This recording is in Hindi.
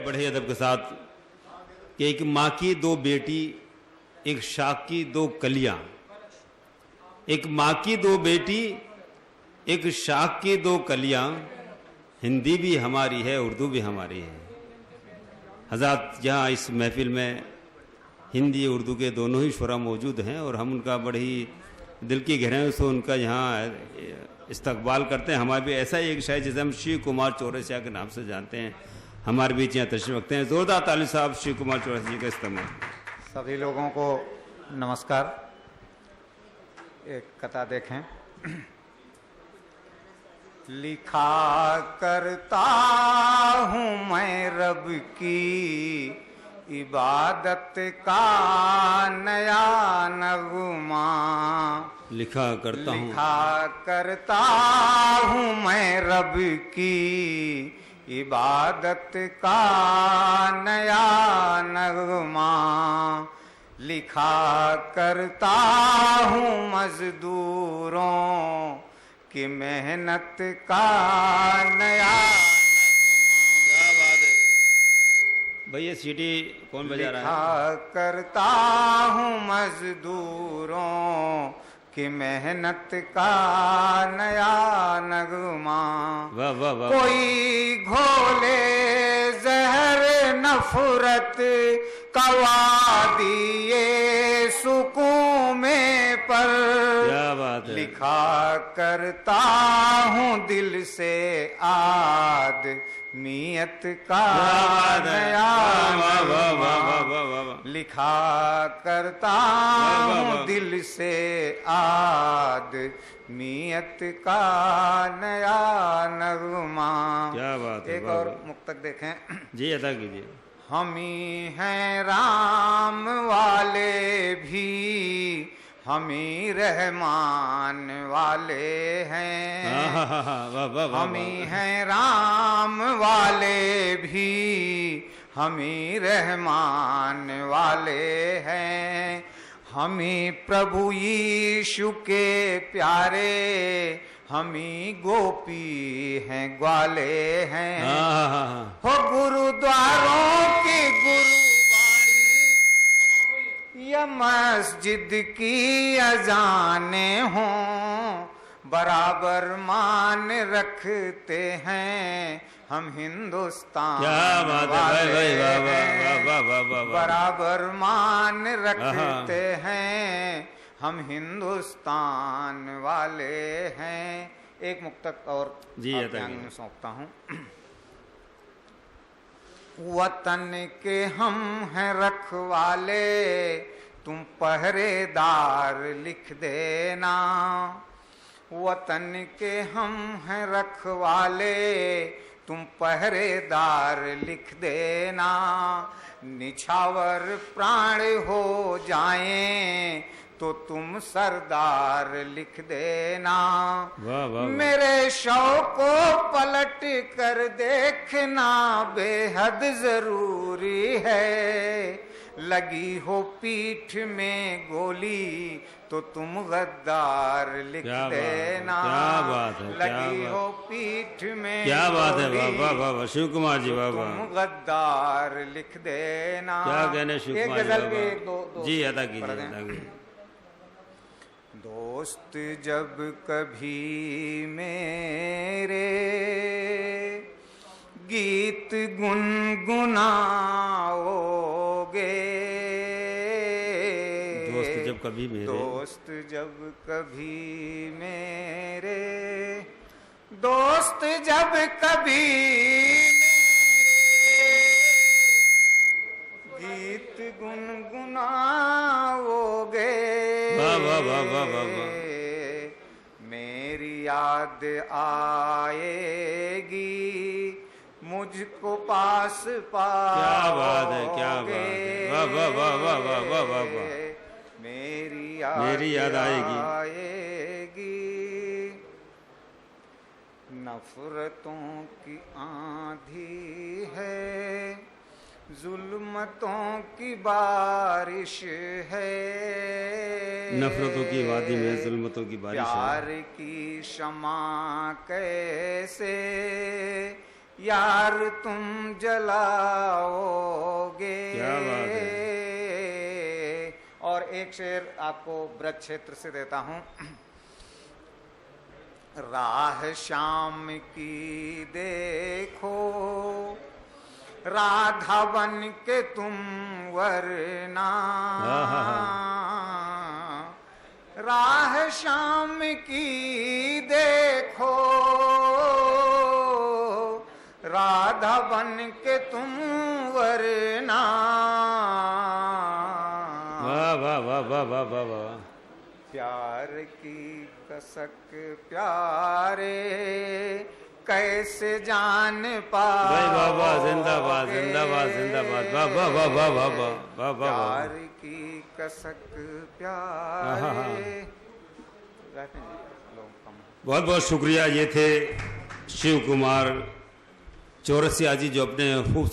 बड़े अदब के साथ कि एक माँ की दो बेटी, एक शाख की दो कलियां। एक माँ की दो बेटी, एक शाख की दो कलियां। हिंदी भी हमारी है, उर्दू भी हमारी है। हज़रात यहाँ इस महफिल में हिंदी उर्दू के दोनों ही शुरा मौजूद हैं और हम उनका बड़ी दिल की गहराइयों से उनका यहाँ इस्तकबाल करते हैं। हमारे भी ऐसा ही एक शायद जिसे हम शिव कुमार चौरसिया के नाम से जानते हैं, हमारे बीच यहाँ तशरीफ रखते हैं। जोरदार ताली साहब शिव कुमार चौरसिया जी का इस्तेमाल। सभी लोगों को नमस्कार। एक कथा देखें। लिखा करता हूँ मैं रब की इबादत का नया नगमा। लिखा करता हूँ मैं रब की इबादत का नया नगमा। लिखा करता हूँ मजदूरों की मेहनत का नया। क्या बात है भैया, सीटी कौन बजा रहा है? लिखा करता हूँ मजदूरों की मेहनत का नया नगमा। वाह वाह वाह। कोई घोले जहर नफरत कवादिए सुकून में पर। क्या बात है। लिखा करता हूँ दिल से आदमियत का नया। लिखा करता हूँ दिल से आदमियत का नया नगमा। क्या बात है। एक और मुक्तक देखें जी, अदा कीजिए। हम ही हैं राम वाले भी, हम ही रहमान वाले हैं। हम ही हैं राम वाले भी, हम ही रहमान वाले हैं। हम ही प्रभु यीशु के प्यारे, हम ही गोपी हैं ग्वाले हैं। हो गुरुद्वारों की गुरुवाणी या मस्जिद की अजाने हों, बराबर मान रखते हैं हम हिंदुस्तान। क्या बात है। बराबर मान रखते हैं हम हिंदुस्तान वाले हैं। एक मुक्तक और जी में सौंपता हूँ। वतन के हम हैं रखवाले, तुम पहरेदार लिख देना। वतन के हम हैं रखवाले, तुम पहरेदार लिख देना। निछावर प्राण हो जाएं तो तुम सरदार लिख देना। वाह वाह। मेरे शौक को पलट कर देखना बेहद जरूरी है। लगी हो पीठ में गोली तो तुम गद्दार लिख देना। क्या बात है। लगी हो पीठ में, क्या बात है। वाह वाह वाह शिव कुमार जी, वाह वाह। तुम गद्दार लिख देना। क्या कहने शिव कुमार जी। एक गजल के दो जी, अदा कीजिए। दोस्त जब कभी मेरे गीत गुनगुनाओगे, दोस्त जब कभी मेरे, दोस्त जब कभी मेरे, दोस्त जब कभी मेरे गीत गुनगुनाओगे, मेरी याद आएगी मुझको पास पाओगे। क्या बात है। क्या बात है। वाह वाह वाह वाह वाह वाह वाह वाह। मेरी याद आएगी। नफरतों की आंधी है, जुल्मतों की बारिश है। नफरतों की वादी में जुल्मतों की बारिश है। प्यार की शमा कैसे यार तुम जलाओगे। क्या बात है। और एक शेर आपको ब्रज क्षेत्र से देता हूं। राह शाम की देखो, राधा बन के तुम वरना। राह शाम की देखो, राधा बन के तुम वरना। वाह वाह वाह वाह वाह वाह वाह। प्यार की कसक प्यारे कैसे जान पाओगे। भाई वाह वाह, जिंदाबाद जिंदाबाद जिंदाबाद, वाह वाह वाह वाह वाह वाह वाह वाह। प्यार की कसक प्यारे। बहुत बहुत शुक्रिया। ये थे शिव कुमार चौरसिया जी, जो अपने खूब